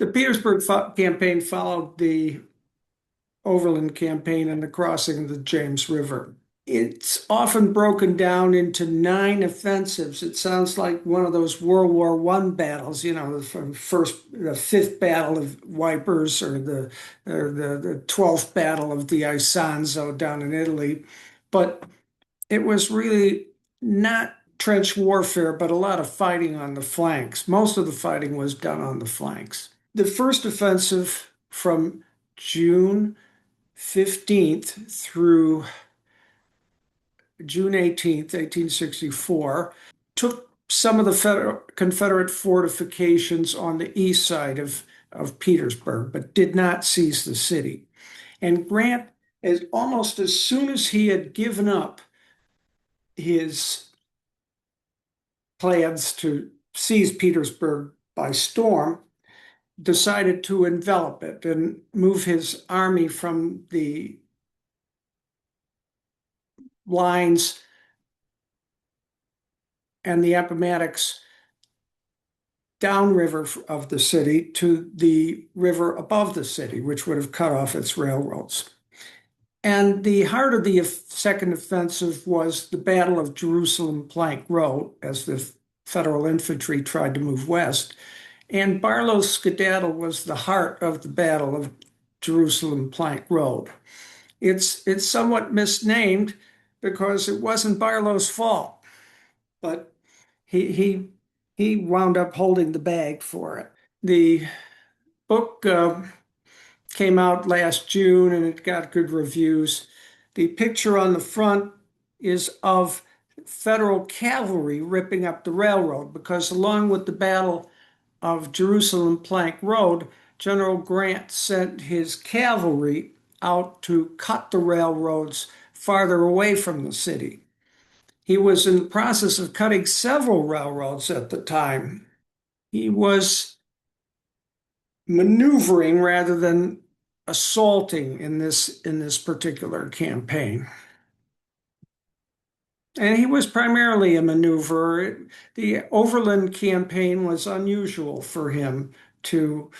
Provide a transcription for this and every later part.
The Petersburg campaign followed the Overland campaign and the crossing of the James River. It's often broken down into 9 offensives. It sounds like one of those World War I battles, the fifth battle of Wipers or the 12th battle of the Isonzo down in Italy. But it was really not trench warfare, but a lot of fighting on the flanks. Most of the fighting was done on the flanks. The first offensive from June 15th through June 18th, 1864, took some of the Confederate fortifications on the east side of Petersburg, but did not seize the city. And Grant, almost as soon as he had given up his plans to seize Petersburg by storm, decided to envelop it and move his army from the lines and the Appomattox downriver of the city to the river above the city, which would have cut off its railroads. And the heart of the second offensive was the Battle of Jerusalem Plank Road, as the Federal infantry tried to move west. And Barlow's skedaddle was the heart of the Battle of Jerusalem Plank Road. It's somewhat misnamed because it wasn't Barlow's fault, but he wound up holding the bag for it. The book came out last June and it got good reviews. The picture on the front is of Federal cavalry ripping up the railroad because along with the Battle of Jerusalem Plank Road, General Grant sent his cavalry out to cut the railroads farther away from the city. He was in the process of cutting several railroads at the time. He was maneuvering rather than assaulting in this particular campaign. And he was primarily a maneuverer. The Overland campaign was unusual for him to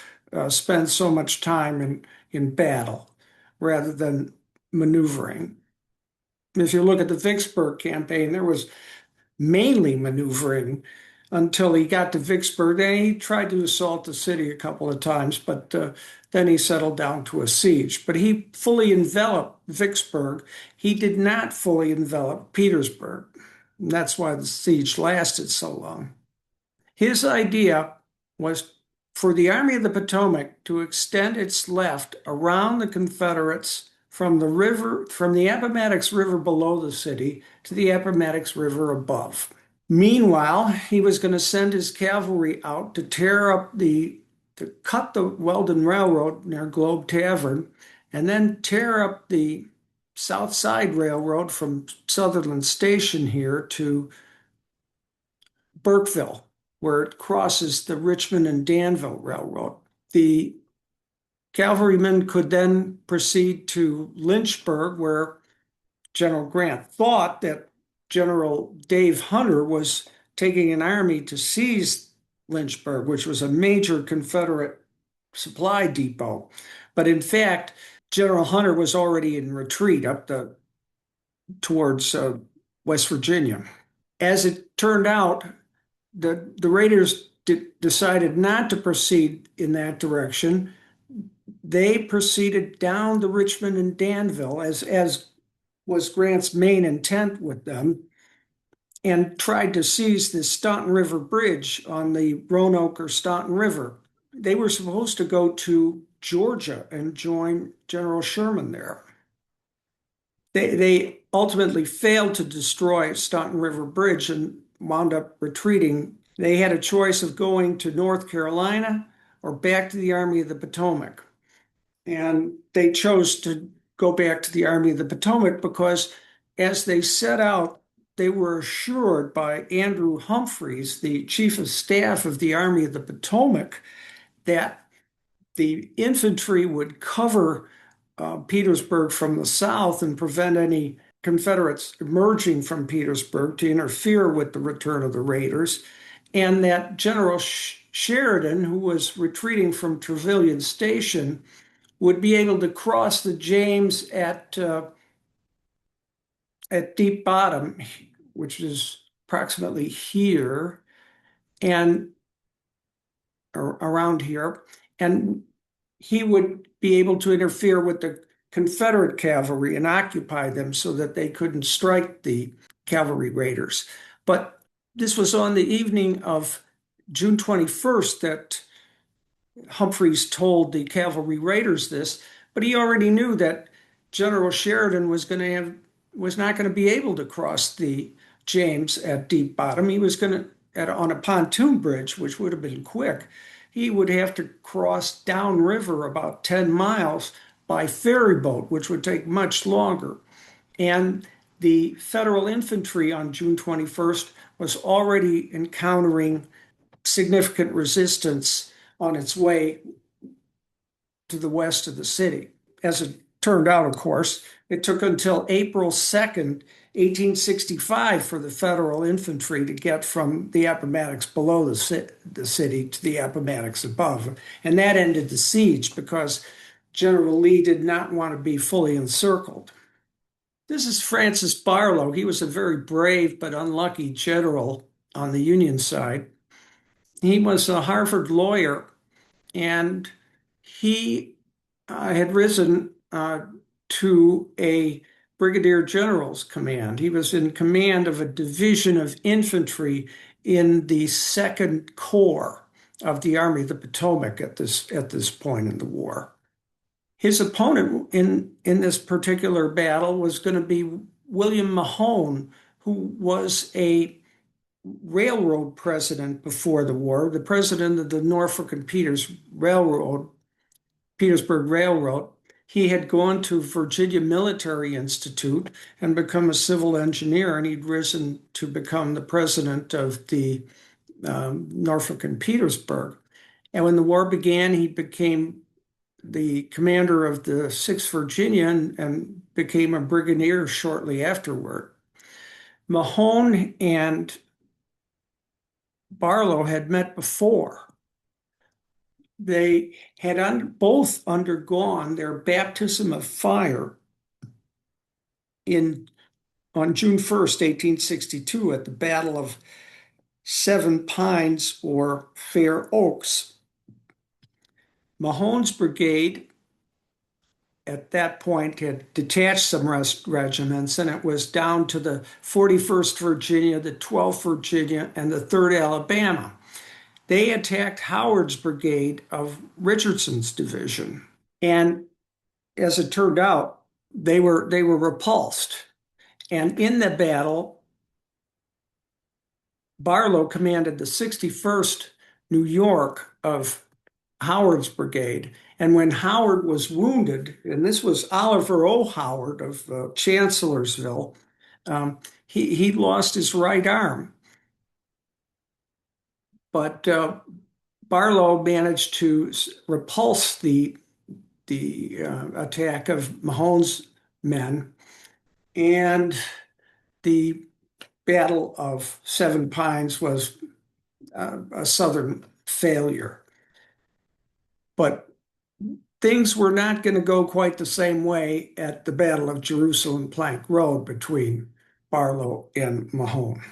spend so much time in battle rather than maneuvering. If you look at the Vicksburg campaign, there was mainly maneuvering until he got to Vicksburg. Then he tried to assault the city a couple of times, but then he settled down to a siege. But he fully enveloped Vicksburg. He did not fully envelop Petersburg. And that's why the siege lasted so long. His idea was for the Army of the Potomac to extend its left around the Confederates from the Appomattox River below the city to the Appomattox River above. Meanwhile, he was going to send his cavalry out to cut the Weldon Railroad near Globe Tavern, and then tear up the South Side Railroad from Sutherland Station here to Burkeville, where it crosses the Richmond and Danville Railroad. The cavalrymen could then proceed to Lynchburg, where General Grant thought that General Dave Hunter was taking an army to seize Lynchburg, which was a major Confederate supply depot. But in fact, General Hunter was already in retreat towards West Virginia. As it turned out, the Raiders decided not to proceed in that direction. They proceeded down the Richmond and Danville, as was Grant's main intent with them, and tried to seize the Staunton River Bridge on the Roanoke or Staunton River. They were supposed to go to Georgia and join General Sherman there. They ultimately failed to destroy Staunton River Bridge and wound up retreating. They had a choice of going to North Carolina or back to the Army of the Potomac. And they chose to go back to the Army of the Potomac because as they set out, they were assured by Andrew Humphreys, the chief of staff of the Army of the Potomac, that the infantry would cover Petersburg from the south and prevent any Confederates emerging from Petersburg to interfere with the return of the raiders, and that General Sheridan, who was retreating from Trevilian Station, would be able to cross the James at Deep Bottom, which is approximately here and around here, and he would be able to interfere with the Confederate cavalry and occupy them so that they couldn't strike the cavalry raiders. But this was on the evening of June 21st that Humphreys told the cavalry raiders this, but he already knew that General Sheridan was not going to be able to cross the James at Deep Bottom. He was going to on a pontoon bridge, which would have been quick. He would have to cross downriver about 10 miles by ferry boat, which would take much longer. And the Federal infantry on June 21st was already encountering significant resistance on its way to the west of the city. As it turned out, of course, it took until April 2nd, 1865, for the Federal infantry to get from the Appomattox below the city to the Appomattox above. And that ended the siege because General Lee did not want to be fully encircled. This is Francis Barlow. He was a very brave but unlucky general on the Union side. He was a Harvard lawyer, and he had risen to a brigadier general's command. He was in command of a division of infantry in the Second Corps of the Army of the Potomac at this point in the war. His opponent in this particular battle was going to be William Mahone, who was a railroad president before the war, the president of the Norfolk and Petersburg Railroad. He had gone to Virginia Military Institute and become a civil engineer, and he'd risen to become the president of the Norfolk and Petersburg. And when the war began, he became the commander of the 6th Virginia and became a brigadier shortly afterward. Mahone and Barlow had met before. They had both undergone their baptism of fire on June 1st, 1862, at the Battle of Seven Pines or Fair Oaks. Mahone's brigade at that point had detached some regiments, and it was down to the 41st Virginia, the 12th Virginia, and the 3rd Alabama. They attacked Howard's brigade of Richardson's division. And as it turned out, they were repulsed. And in the battle, Barlow commanded the 61st New York of Howard's brigade. And when Howard was wounded, and this was Oliver O. Howard of Chancellorsville, he lost his right arm. But Barlow managed to repulse the attack of Mahone's men, and the Battle of Seven Pines was a Southern failure. But things were not going to go quite the same way at the Battle of Jerusalem Plank Road between Barlow and Mahone.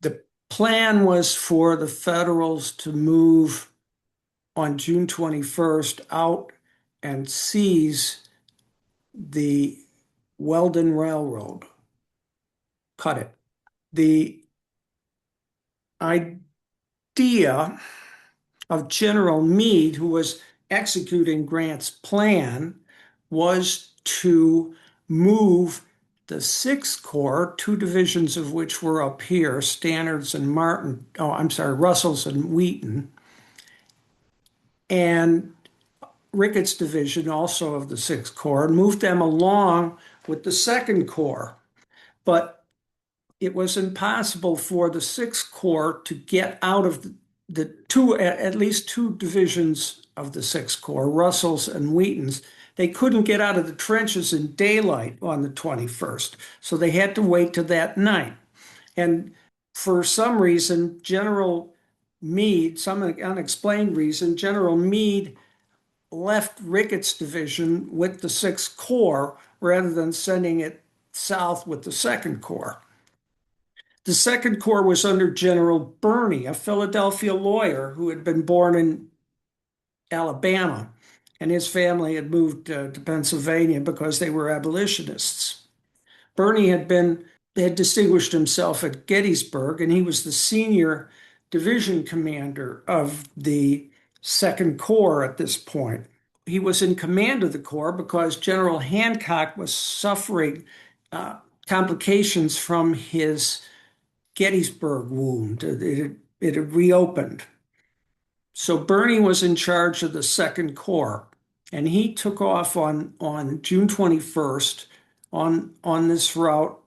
The plan was for the Federals to move on June 21st out and seize the Weldon Railroad, cut it. The idea of General Meade, who was executing Grant's plan, was to move the 6th Corps, 2 divisions of which were up here, Stannard's and Russell's and Wheaton, and Ricketts' division, also of the 6th Corps, and moved them along with the 2nd Corps. But it was impossible for the 6th Corps to get out of at least 2 divisions of the 6th Corps, Russell's and Wheaton's. They couldn't get out of the trenches in daylight on the 21st, so they had to wait till that night. And for some reason, General Meade, some unexplained reason, General Meade left Ricketts' division with the Sixth Corps rather than sending it south with the Second Corps. The Second Corps was under General Birney, a Philadelphia lawyer who had been born in Alabama, and his family had moved to Pennsylvania because they were abolitionists. Birney had distinguished himself at Gettysburg, and he was the senior division commander of the Second Corps at this point. He was in command of the Corps because General Hancock was suffering uh, complications from his Gettysburg wound. It had reopened. So Birney was in charge of the Second Corps, and he took off on June 21st on this route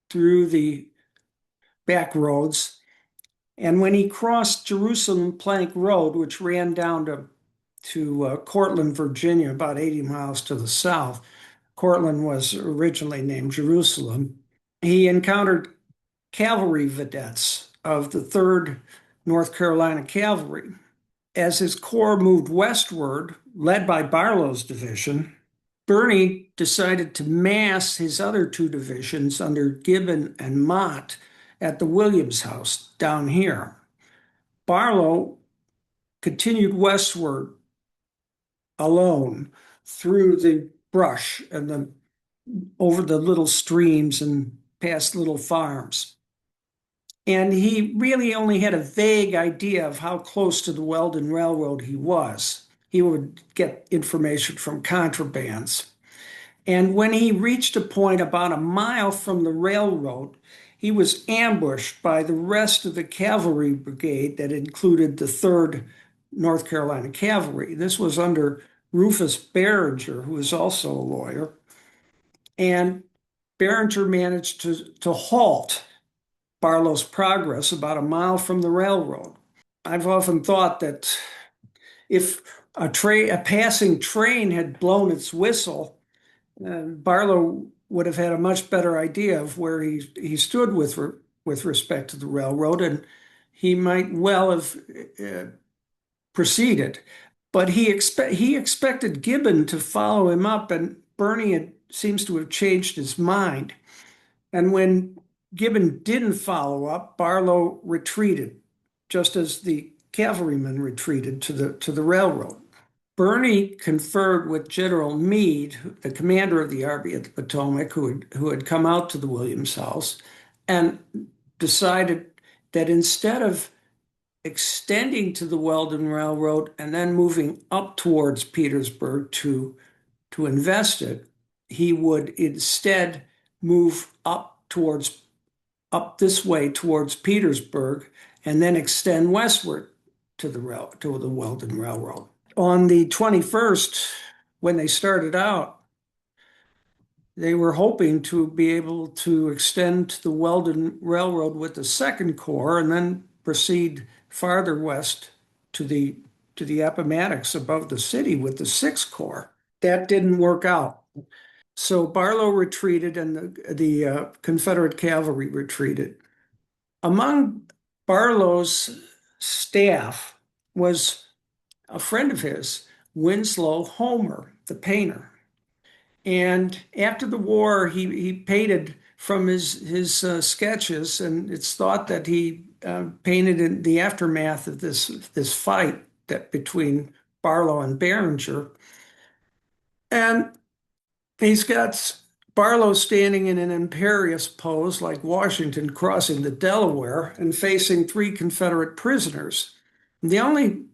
through the back roads. And when he crossed Jerusalem Plank Road, which ran down to Cortland, Virginia, about 80 miles to the south, Cortland was originally named Jerusalem, he encountered cavalry vedettes of the 3rd North Carolina Cavalry. As his corps moved westward, led by Barlow's division, Birney decided to mass his other two divisions under Gibbon and Mott at the Williams House down here. Barlow continued westward alone through the brush and over the little streams and past little farms. And he really only had a vague idea of how close to the Weldon Railroad he was. He would get information from contrabands. And when he reached a point about a mile from the railroad, he was ambushed by the rest of the cavalry brigade that included the 3rd North Carolina Cavalry. This was under Rufus Barringer, who was also a lawyer. And Barringer managed to halt Barlow's progress about a mile from the railroad. I've often thought that if a passing train had blown its whistle, Barlow would have had a much better idea of where he stood with respect to the railroad, and he might well have proceeded. But he expected Gibbon to follow him up, and Birney seems to have changed his mind. And when Gibbon didn't follow up, Barlow retreated, just as the cavalrymen retreated to the railroad. Birney conferred with General Meade, the commander of the Army of the Potomac, who had come out to the Williams House, and decided that instead of extending to the Weldon Railroad and then moving up towards Petersburg to invest it, he would instead move up this way towards Petersburg and then extend westward to the Weldon Railroad. On the 21st, when they started out, they were hoping to be able to extend to the Weldon Railroad with the Second Corps and then proceed farther west to the Appomattox above the city with the Sixth Corps. That didn't work out. So Barlow retreated and the Confederate cavalry retreated. Among Barlow's staff was a friend of his, Winslow Homer, the painter. And after the war, he painted from his sketches, and it's thought that he painted in the aftermath of this fight between Barlow and Barringer. And he's got Barlow standing in an imperious pose like Washington crossing the Delaware and facing three Confederate prisoners. The only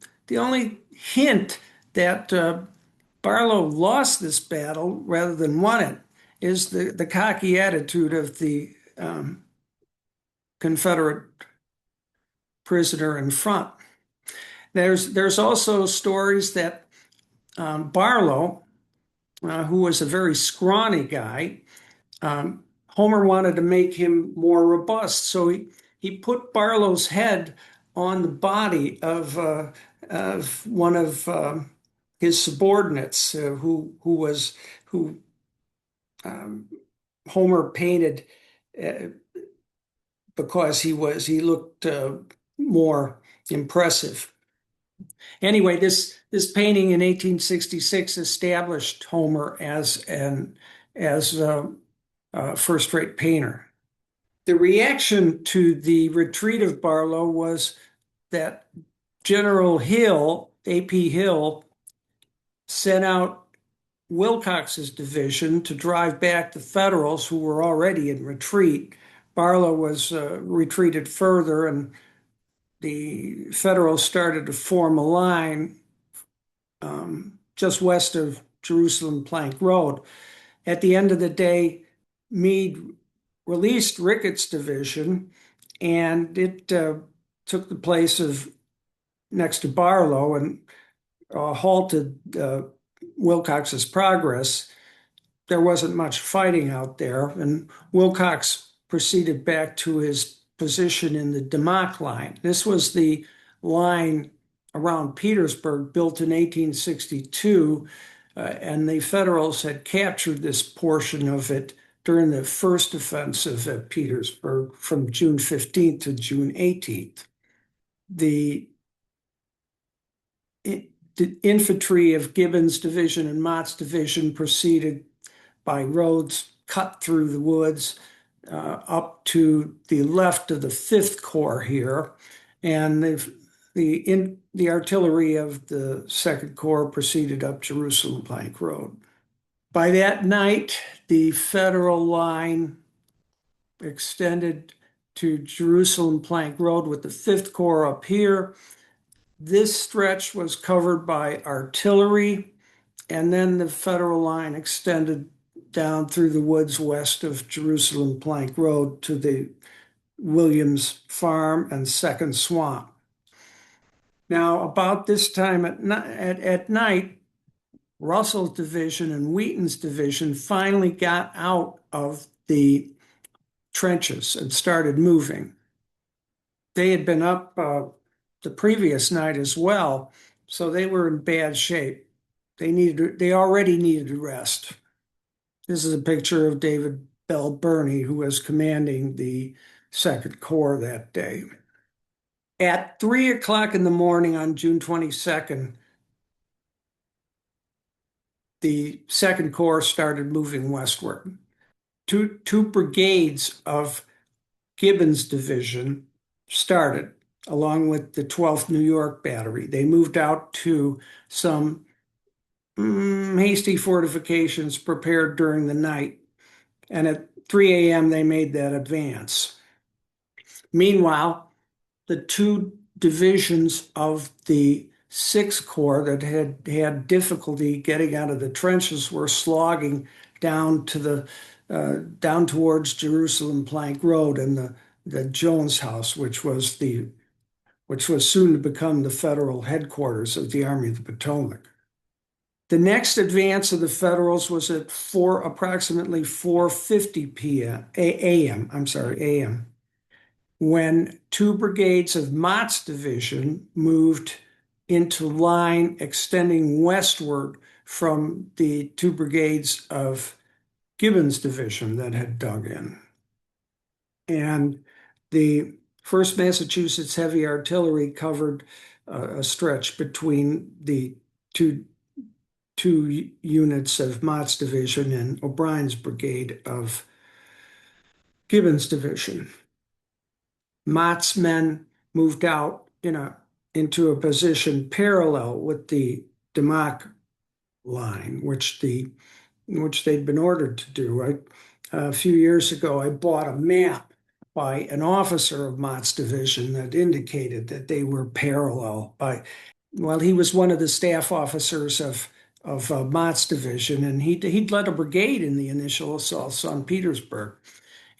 hint that Barlow lost this battle rather than won it is the cocky attitude of the Confederate prisoner in front. There's also stories that Barlow, who was a very scrawny guy, Homer wanted to make him more robust, so he put Barlow's head on the body of one of his subordinates, who Homer painted because he looked more impressive. Anyway, this painting in 1866 established Homer as a first-rate painter. The reaction to the retreat of Barlow was that General Hill, A.P. Hill, sent out Wilcox's division to drive back the Federals who were already in retreat. Barlow was retreated further, and the Federals started to form a line just west of Jerusalem Plank Road. At the end of the day, Meade released Ricketts' division, and it took the place of next to Barlow and halted Wilcox's progress. There wasn't much fighting out there, and Wilcox proceeded back to his position in the Demock line. This was the line around Petersburg, built in 1862, and the Federals had captured this portion of it during the first offensive at Petersburg from June 15th to June 18th. The infantry of Gibbon's division and Mott's division proceeded by roads cut through the woods up to the left of the Fifth Corps here, and the artillery of the Second Corps proceeded up Jerusalem Plank Road. By that night, the Federal line extended to Jerusalem Plank Road with the Fifth Corps up here. This stretch was covered by artillery, and then the Federal line extended down through the woods west of Jerusalem Plank Road to the Williams Farm and Second Swamp. Now, about this time at night, Russell's division and Wheaton's division finally got out of the trenches and started moving. They had been up the previous night as well, so they were in bad shape. They already needed a rest. This is a picture of David Bell Birney, who was commanding the Second Corps that day. At 3 o'clock in the morning on June 22nd, the Second Corps started moving westward. Two brigades of Gibbon's division started, along with the 12th New York Battery. They moved out to some hasty fortifications prepared during the night, and at 3 a.m. they made that advance. Meanwhile, the two divisions of the Sixth Corps that had difficulty getting out of the trenches were slogging down towards Jerusalem Plank Road and the Jones House, which was soon to become the federal headquarters of the Army of the Potomac. The next advance of the Federals was at approximately 4:50 a.m., when two brigades of Mott's division moved into line extending westward from the two brigades of Gibbon's division that had dug in. And the 1st Massachusetts Heavy Artillery covered a stretch between the two units of Mott's division and O'Brien's brigade of Gibbon's division. Mott's men moved out into a position parallel with the Demock line, which they'd been ordered to do. A few years ago, I bought a map by an officer of Mott's division that indicated that they were parallel. He was one of the staff officers of Mott's division, and he'd led a brigade in the initial assaults on Petersburg.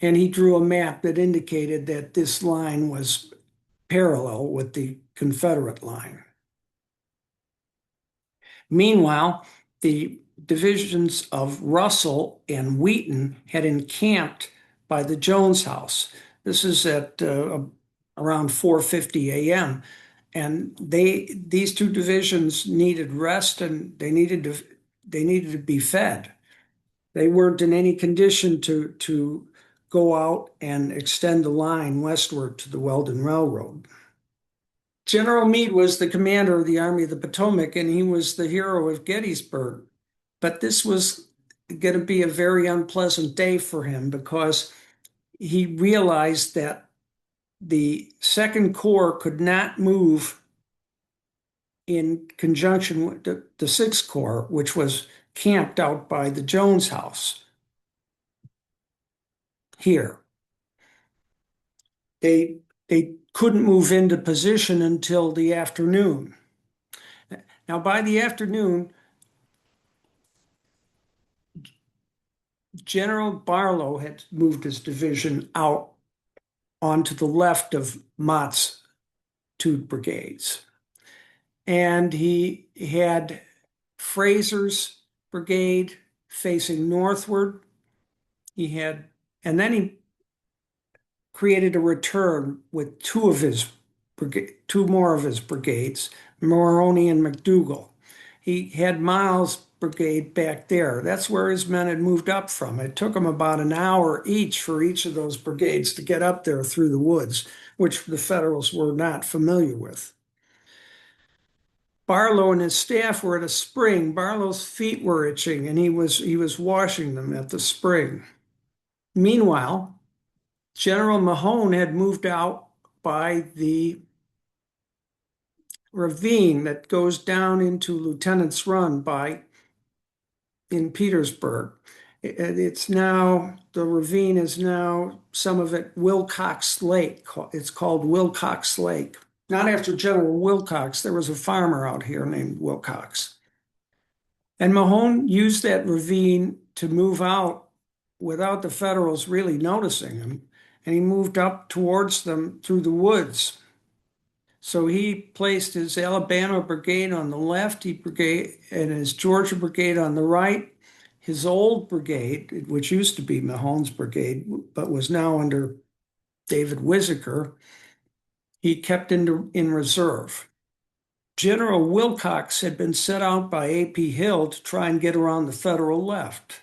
And he drew a map that indicated that this line was parallel with the Confederate line. Meanwhile, the divisions of Russell and Wheaton had encamped by the Jones House. This is at around 4:50 a.m. And these two divisions needed rest, and they needed to be fed. They weren't in any condition to go out and extend the line westward to the Weldon Railroad. General Meade was the commander of the Army of the Potomac, and he was the hero of Gettysburg. But this was going to be a very unpleasant day for him because he realized that the Second Corps could not move in conjunction with the Sixth Corps, which was camped out by the Jones House here. They couldn't move into position until the afternoon. Now, by the afternoon, General Barlow had moved his division out onto the left of Mott's two brigades. And he had Fraser's brigade facing northward. And then he created a return with two more of his brigades, Moroni and McDougal. He had Miles' brigade back there. That's where his men had moved up from. It took them about an hour each for each of those brigades to get up there through the woods, which the Federals were not familiar with. Barlow and his staff were at a spring. Barlow's feet were itching, and he was washing them at the spring. Meanwhile, General Mahone had moved out by the ravine that goes down into Lieutenant's Run in Petersburg. The ravine is now, some of it, Wilcox Lake. It's called Wilcox Lake. Not after General Wilcox. There was a farmer out here named Wilcox. And Mahone used that ravine to move out without the Federals really noticing him. And he moved up towards them through the woods. So he placed his Alabama brigade on the left, and his Georgia brigade on the right. His old brigade, which used to be Mahone's brigade, but was now under David Whittaker, he kept in reserve. General Wilcox had been sent out by A.P. Hill to try and get around the Federal left,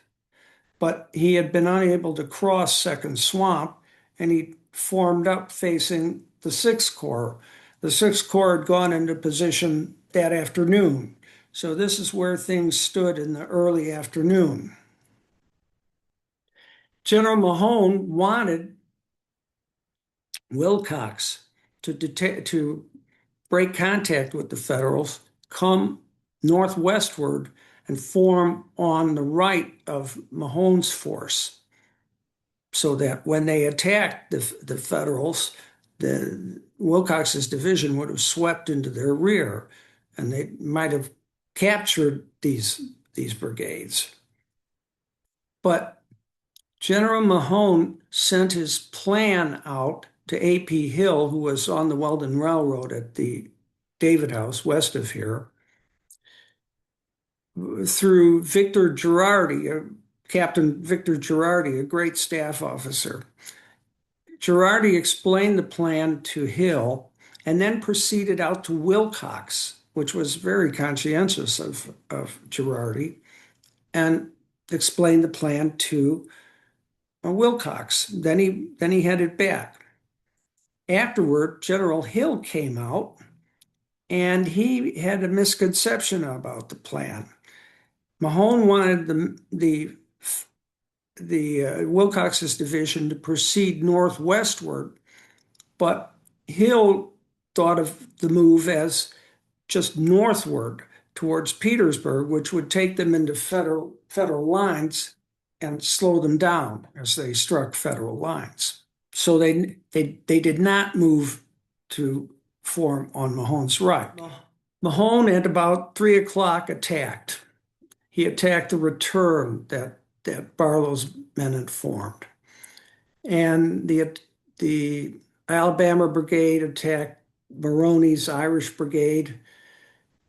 but he had been unable to cross Second Swamp, and he formed up facing the Sixth Corps. The Sixth Corps had gone into position that afternoon, so this is where things stood in the early afternoon. General Mahone wanted Wilcox to break contact with the Federals, come northwestward, and form on the right of Mahone's force, so that when they attacked the Federals, Wilcox's division would have swept into their rear, and they might have captured these brigades. But General Mahone sent his plan out to A.P. Hill, who was on the Weldon Railroad at the David House west of here, through Captain Victor Girardi, a great staff officer. Girardi explained the plan to Hill and then proceeded out to Wilcox, which was very conscientious of Girardi, and explained the plan to Wilcox. Then he headed back. Afterward, General Hill came out, and he had a misconception about the plan. Mahone wanted the Wilcox's division to proceed northwestward, but Hill thought of the move as just northward towards Petersburg, which would take them into federal lines and slow them down as they struck federal lines. So they did not move to form on Mahone's right. Mahone at about 3 o'clock attacked. He attacked the return that Barlow's men had formed. And the Alabama Brigade attacked Moroni's Irish Brigade,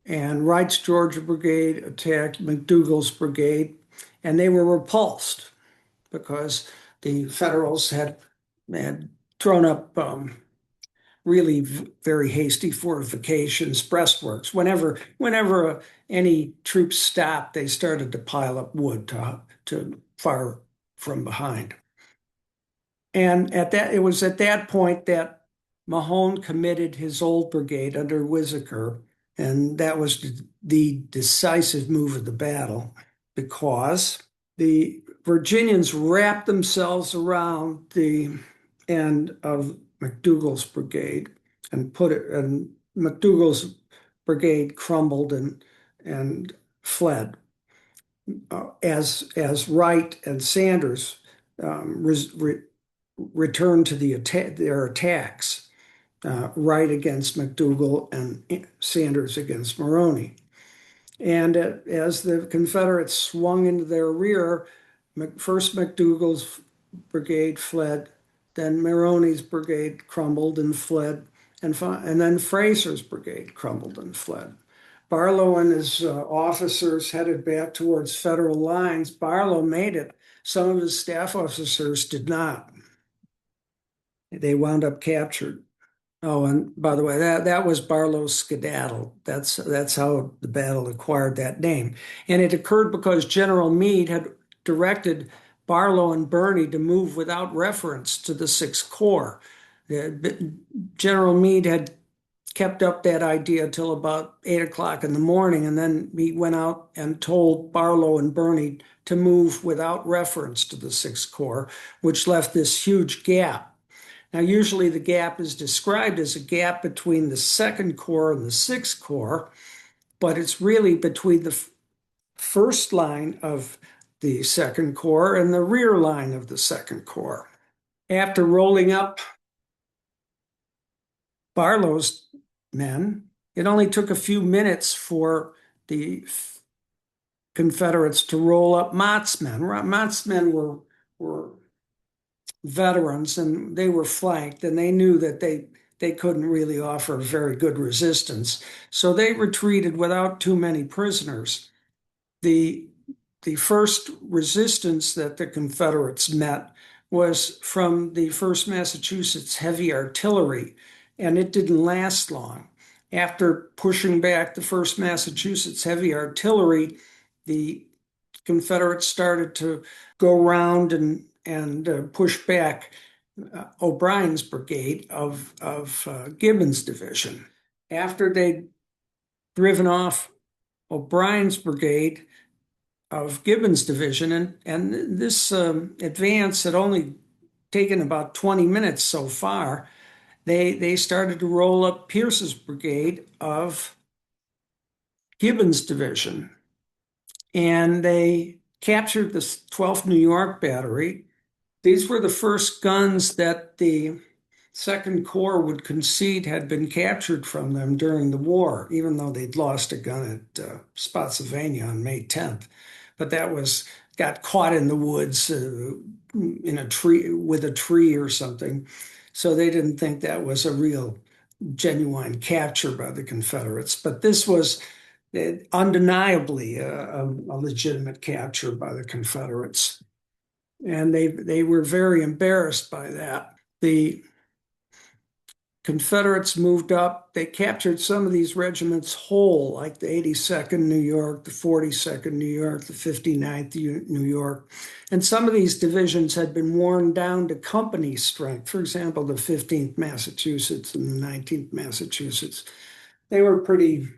and Wright's Georgia Brigade attacked McDougal's brigade, and they were repulsed because the Federals had thrown up really very hasty fortifications, breastworks. Whenever any troops stopped, they started to pile up wood to fire from behind. And it was at that point that Mahone committed his old brigade under Whitaker, and that was the decisive move of the battle because the Virginians wrapped themselves around the end of McDougall's brigade and McDougall's brigade crumbled and fled. As Wright and Sanders returned to their attacks, Wright against McDougall and Sanders against Maroney. And as the Confederates swung into their rear, first McDougall's brigade fled, then Maroney's brigade crumbled and fled, and then Fraser's brigade crumbled and fled. Barlow and his officers headed back towards Federal lines. Barlow made it. Some of his staff officers did not. They wound up captured. Oh, and by the way, that was Barlow's skedaddle. That's how the battle acquired that name. And it occurred because General Meade had directed Barlow and Birney to move without reference to the Sixth Corps. General Meade had kept up that idea till about 8 o'clock in the morning, and then he went out and told Barlow and Birney to move without reference to the Sixth Corps, which left this huge gap. Now, usually the gap is described as a gap between the Second Corps and the Sixth Corps, but it's really between the first line of the Second Corps and the rear line of the Second Corps. After rolling up Barlow's men, it only took a few minutes for the Confederates to roll up Mott's men. Mott's men were veterans, and they were flanked, and they knew that they couldn't really offer very good resistance. So they retreated without too many prisoners. The first resistance that the Confederates met was from the 1st Massachusetts Heavy Artillery, and it didn't last long. After pushing back the 1st Massachusetts Heavy Artillery, the Confederates started to go around and push back O'Brien's brigade of Gibbon's division. After they'd driven off O'Brien's brigade of Gibbon's division, and this advance had only taken about 20 minutes so far, they started to roll up Pierce's brigade of Gibbon's division, and they captured the 12th New York Battery. These were the first guns that the Second Corps would concede had been captured from them during the war, even though they'd lost a gun at Spotsylvania on May 10th. But that got caught in the woods in a tree with a tree or something. So they didn't think that was a real genuine capture by the Confederates. But this was undeniably a legitimate capture by the Confederates. And they were very embarrassed by that. The Confederates moved up. They captured some of these regiments whole, like the 82nd New York, the 42nd New York, the 59th New York. And some of these divisions had been worn down to company strength. For example, the 15th Massachusetts and the 19th Massachusetts. They were pretty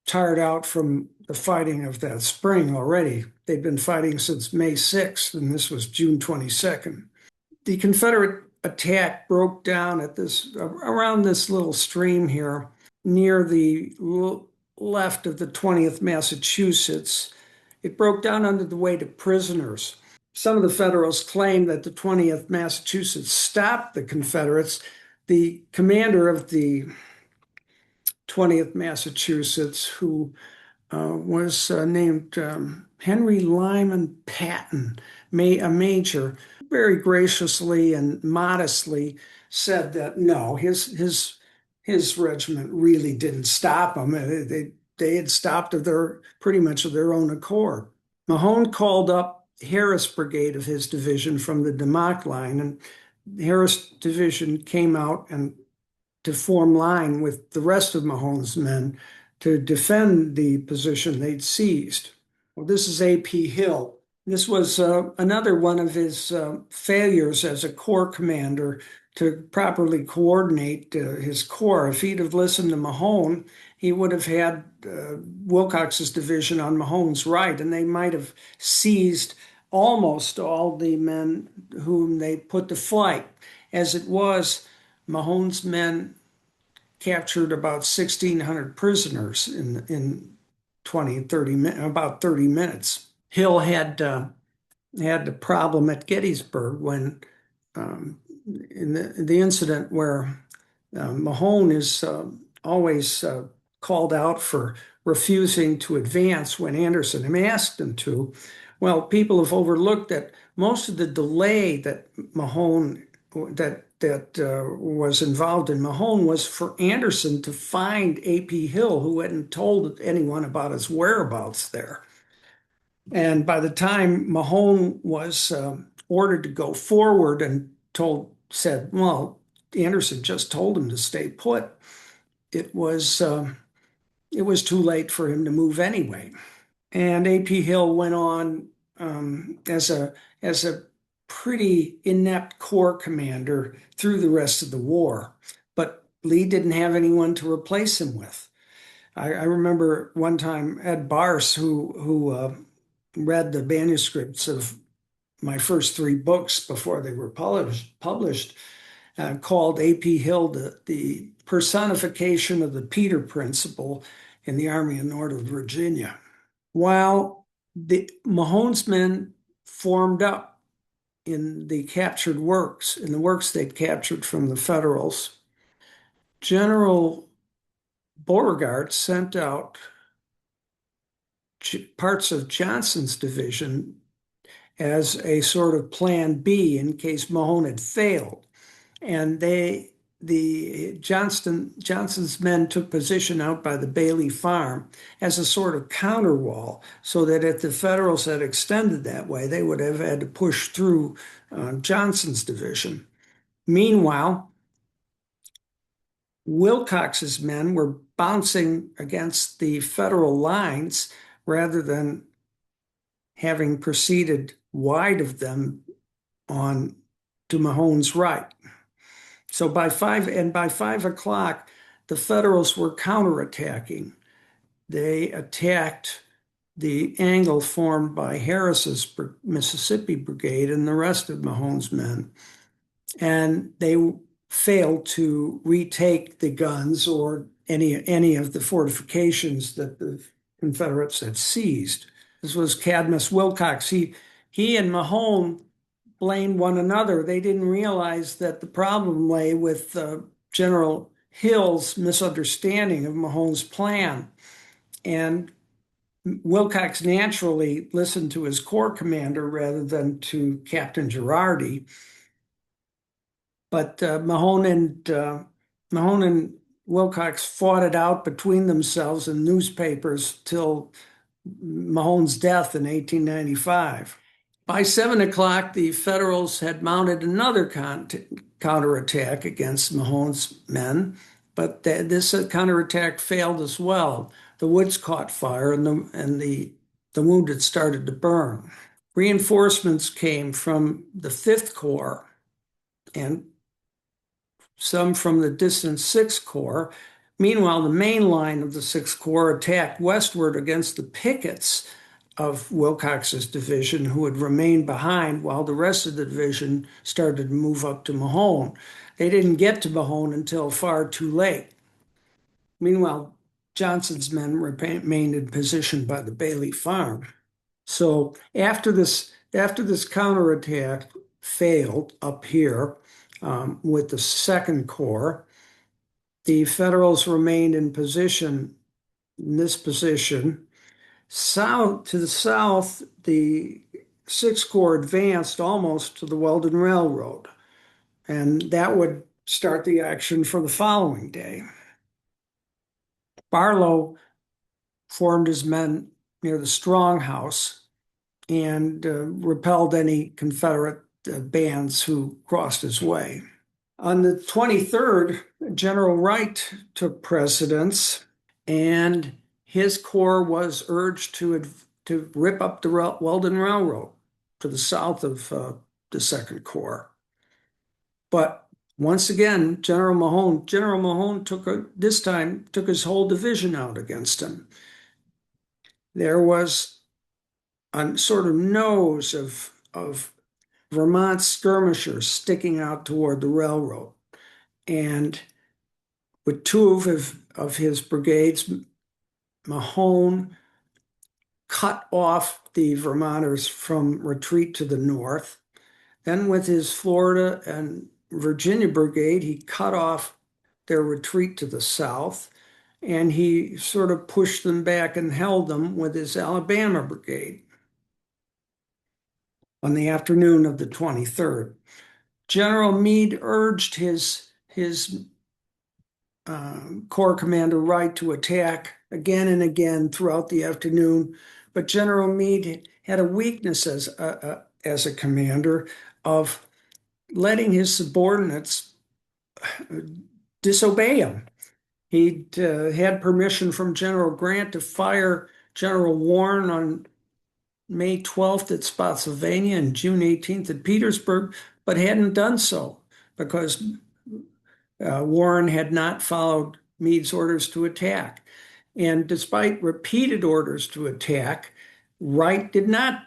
tired out from the fighting of that spring already. They'd been fighting since May 6th, and this was June 22nd. The Confederate attack broke down around this little stream here near the left of the 20th Massachusetts. It broke down under the weight of prisoners. Some of the Federals claimed that the 20th Massachusetts stopped the Confederates. The commander of the 20th Massachusetts, who was named Henry Lyman Patton, a major, very graciously and modestly said that no, his regiment really didn't stop them. They had stopped pretty much of their own accord. Mahone called up Harris Brigade of his division from the Demock line, and Harris Division came out and to form line with the rest of Mahone's men to defend the position they'd seized. Well, this is A.P. Hill. This was another one of his failures as a corps commander to properly coordinate his corps. If he'd have listened to Mahone, he would have had Wilcox's division on Mahone's right, and they might have seized almost all the men whom they put to flight. As it was, Mahone's men captured about 1,600 prisoners in 20, 30 minutes, about 30 minutes. Hill had the problem at Gettysburg when um, in the incident where Mahone is always called out for refusing to advance when Anderson asked him to. Well, people have overlooked that most of the delay that Mahone that was involved in Mahone was for Anderson to find A.P. Hill, who hadn't told anyone about his whereabouts there. And by the time Mahone was ordered to go forward and said, well, Anderson just told him to stay put, it was uh, it was too late for him to move anyway. And A.P. Hill went on as a pretty inept corps commander through the rest of the war. But Lee didn't have anyone to replace him with. I remember one time Ed Barse, who read the manuscripts of my first three books before they were published, called A.P. Hill the personification of the Peter Principle in the Army of Northern Virginia. While the Mahone's men formed up in in the works they'd captured from the Federals, General Beauregard sent out parts of Johnson's division as a sort of plan B in case Mahone had failed. And Johnson's men took position out by the Bailey Farm as a sort of counterwall, so that if the Federals had extended that way, they would have had to push through Johnson's division. Meanwhile, Wilcox's men were bouncing against the Federal lines rather than having proceeded wide of them on to Mahone's right. So by 5 o'clock, the Federals were counterattacking. They attacked the angle formed by Harris's Mississippi Brigade and the rest of Mahone's men, and they failed to retake the guns or any of the fortifications that the Confederates had seized. This was Cadmus Wilcox. He and Mahone blamed one another. They didn't realize that the problem lay with General Hill's misunderstanding of Mahone's plan. And Wilcox naturally listened to his corps commander rather than to Captain Girardi. But Mahone and Wilcox fought it out between themselves in newspapers till Mahone's death in 1895. By 7 o'clock, the Federals had mounted another counterattack against Mahone's men, but this counterattack failed as well. The woods caught fire, and the wounded started to burn. Reinforcements came from the Fifth Corps and some from the distant Sixth Corps. Meanwhile, the main line of the Sixth Corps attacked westward against the pickets of Wilcox's division, who had remained behind while the rest of the division started to move up to Mahone. They didn't get to Mahone until far too late. Meanwhile, Johnson's men remained in position by the Bailey Farm. So after this counterattack failed up here with the Second Corps, the Federals remained in this position. To the south, the Sixth Corps advanced almost to the Weldon Railroad, and that would start the action for the following day. Barlow formed his men near the Strong House and repelled any Confederate bands who crossed his way. On the 23rd, General Wright took precedence, and his corps was urged to rip up the Weldon Railroad to the south of the Second Corps. But Once again, General Mahone this time took his whole division out against him. There was a sort of nose of Vermont skirmishers sticking out toward the railroad. And with two of his brigades, Mahone cut off the Vermonters from retreat to the north. Then, with his Florida and Virginia brigade, he cut off their retreat to the south, and he sort of pushed them back and held them with his Alabama brigade on the afternoon of the 23rd. General Meade urged his Corps Commander Wright to attack again and again throughout the afternoon, but General Meade had a weakness as a commander of letting his subordinates disobey him. He'd had permission from General Grant to fire General Warren on May 12th at Spotsylvania and June 18th at Petersburg, but hadn't done so because Warren had not followed Meade's orders to attack. And despite repeated orders to attack, Wright did not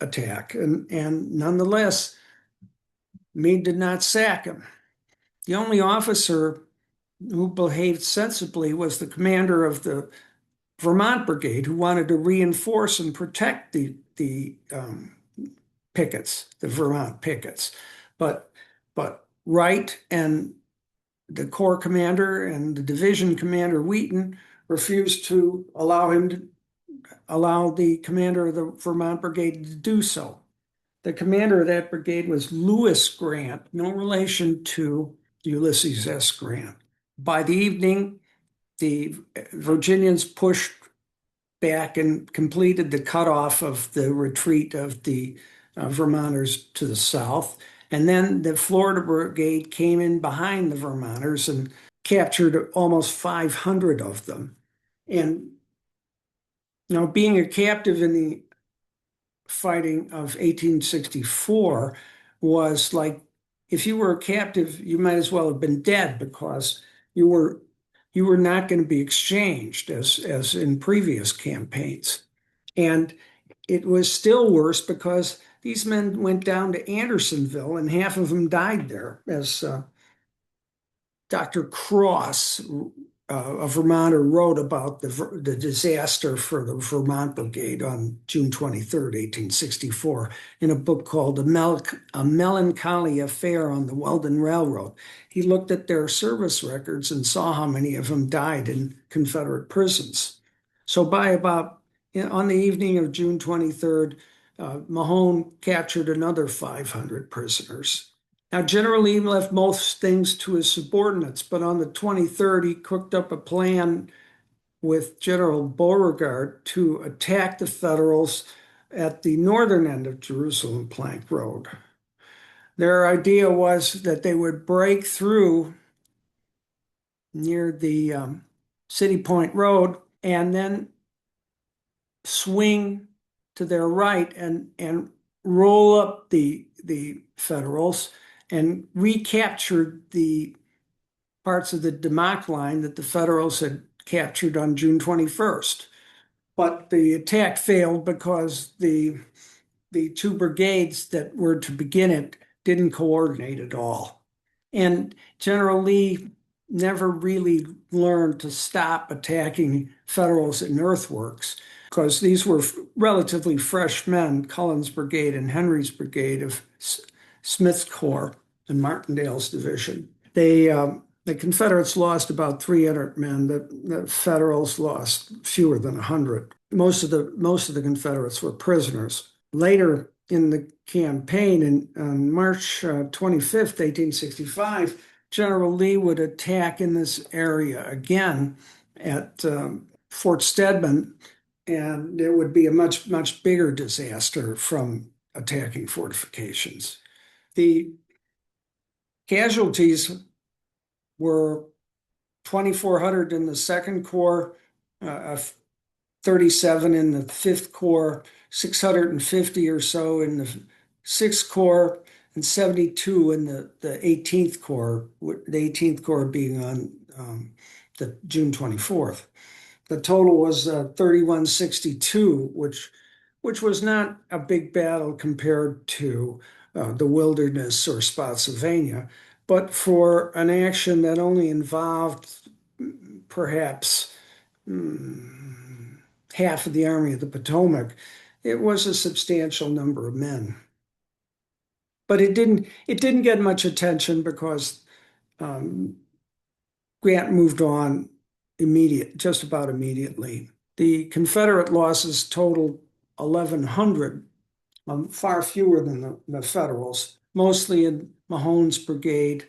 attack. And nonetheless, Meade did not sack him. The only officer who behaved sensibly was the commander of the Vermont Brigade, who wanted to reinforce and protect the pickets, the Vermont pickets. But Wright and the Corps commander and the division commander Wheaton refused to allow the commander of the Vermont Brigade to do so. The commander of that brigade was Lewis Grant, no relation to Ulysses S. Grant. By the evening, the Virginians pushed back and completed the cutoff of the retreat of the Vermonters to the south. And then the Florida Brigade came in behind the Vermonters and captured almost 500 of them. And, being a captive in the fighting of 1864 was like, if you were a captive, you might as well have been dead because you were not going to be exchanged as in previous campaigns. And it was still worse because these men went down to Andersonville and half of them died there, as Dr. Cross, a Vermonter, wrote about the disaster for the Vermont Brigade on June 23rd, 1864, in a book called A Melancholy Affair on the Weldon Railroad. He looked at their service records and saw how many of them died in Confederate prisons. So on the evening of June 23rd, Mahone captured another 500 prisoners. Now, General Lee left most things to his subordinates, but on the 23rd, he cooked up a plan with General Beauregard to attack the Federals at the northern end of Jerusalem Plank Road. Their idea was that they would break through near the City Point Road and then swing to their right and roll up the Federals and recaptured the parts of the Demock line that the Federals had captured on June 21st. But the attack failed because the two brigades that were to begin it didn't coordinate at all. And General Lee never really learned to stop attacking Federals in earthworks because these were relatively fresh men, Cullen's brigade and Henry's brigade of Smith's Corps and Martindale's division. The Confederates lost about 300 men. The Federals lost fewer than 100. Most of the Confederates were prisoners. Later in the campaign, on March 25th, 1865, General Lee would attack in this area again at Fort Stedman, and it would be a much, much bigger disaster from attacking fortifications. The casualties were 2,400 in the Second Corps, 37 in the Fifth Corps, 650 or so in the Sixth Corps, and 72 in the 18th Corps, the 18th Corps being on the June 24th. The total was 3162, which was not a big battle compared to the Wilderness or Spotsylvania, but for an action that only involved perhaps half of the Army of the Potomac, it was a substantial number of men. But it didn't get much attention because um, Grant moved on just about immediately. The Confederate losses totaled 1,100, far fewer than the Federals, mostly in Mahone's brigade,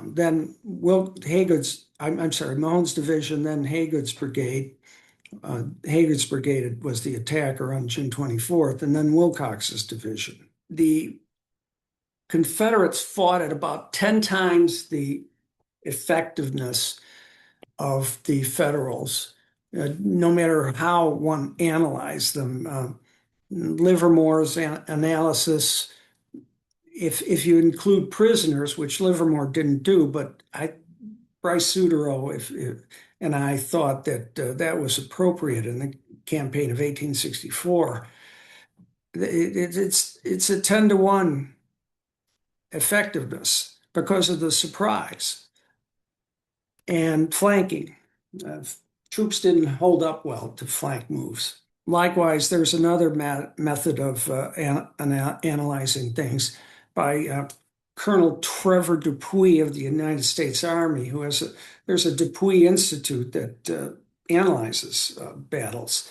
then I'm sorry, Mahone's division, then Haygood's brigade. Haygood's brigade was the attacker on June 24th, and then Wilcox's division. The Confederates fought at about 10 times the effectiveness of the Federals, no matter how one analyzed them. Livermore's analysis, if you include prisoners, which Livermore didn't do, but Bryce Sudero and I thought that that was appropriate in the campaign of 1864. It's a 10-to-1 effectiveness because of the surprise and flanking. Troops didn't hold up well to flank moves. Likewise, there's another method of analyzing things by Colonel Trevor Dupuy of the United States Army, there's a Dupuy Institute that analyzes battles.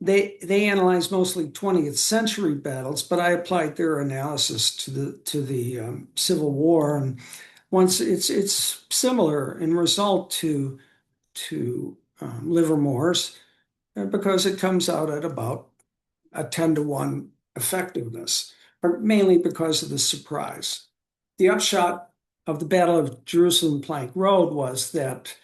They analyze mostly 20th century battles, but I applied their analysis to the Civil War, and once it's similar in result to Livermore's because it comes out at about a 10-to-1 effectiveness, but mainly because of the surprise. The upshot of the Battle of Jerusalem Plank Road was that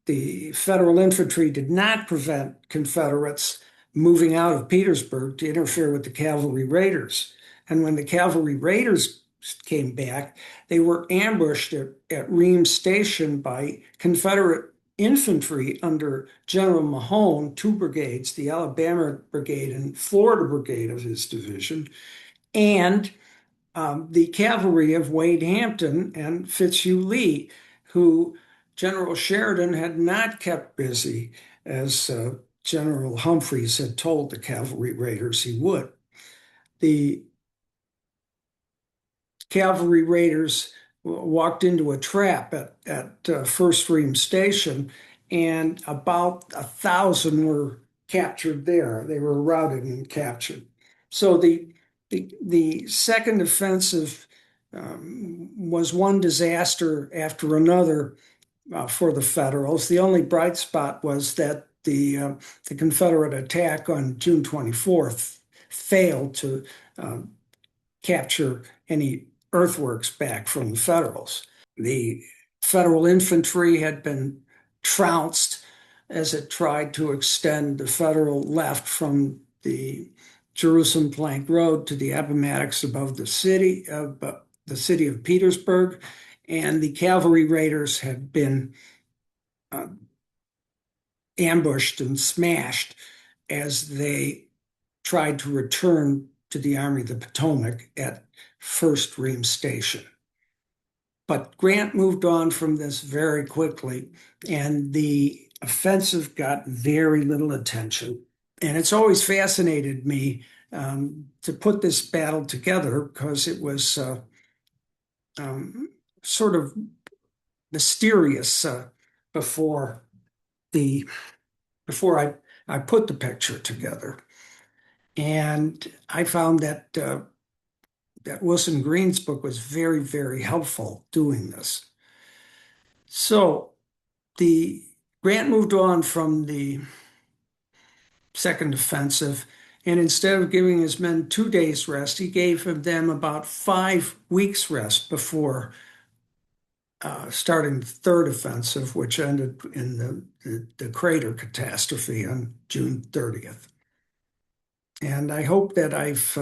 the Federal infantry did not prevent Confederates moving out of Petersburg to interfere with the cavalry raiders. And when the cavalry raiders came back, they were ambushed at Reams Station by Confederate infantry under General Mahone, two brigades, the Alabama Brigade and Florida Brigade of his division, and the cavalry of Wade Hampton and Fitzhugh Lee, who General Sheridan had not kept busy, as General Humphreys had told the cavalry raiders he would. The cavalry raiders walked into a trap at First Reams Station, and about 1,000 were captured there. They were routed and captured. So the second offensive was one disaster after another for the Federals. The only bright spot was that the Confederate attack on June 24th failed to capture any earthworks back from the Federals. The Federal infantry had been trounced as it tried to extend the Federal left from the Jerusalem Plank Road to the Appomattox above the city of Petersburg, and the cavalry raiders had been ambushed and smashed as they tried to return to the Army of the Potomac at First Reams Station. But Grant moved on from this very quickly, and the offensive got very little attention. And it's always fascinated me to put this battle together because it was sort of mysterious before I put the picture together. And I found that Wilson Green's book was very, very helpful doing this. So the Grant moved on from the second offensive, and instead of giving his men 2 days rest, he gave them about 5 weeks rest before starting the third offensive, which ended in the crater catastrophe on June 30th. And I hope that I've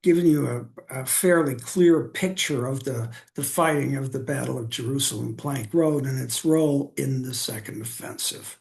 given you a fairly clear picture of the fighting of the Battle of Jerusalem Plank Road and its role in the Second Offensive.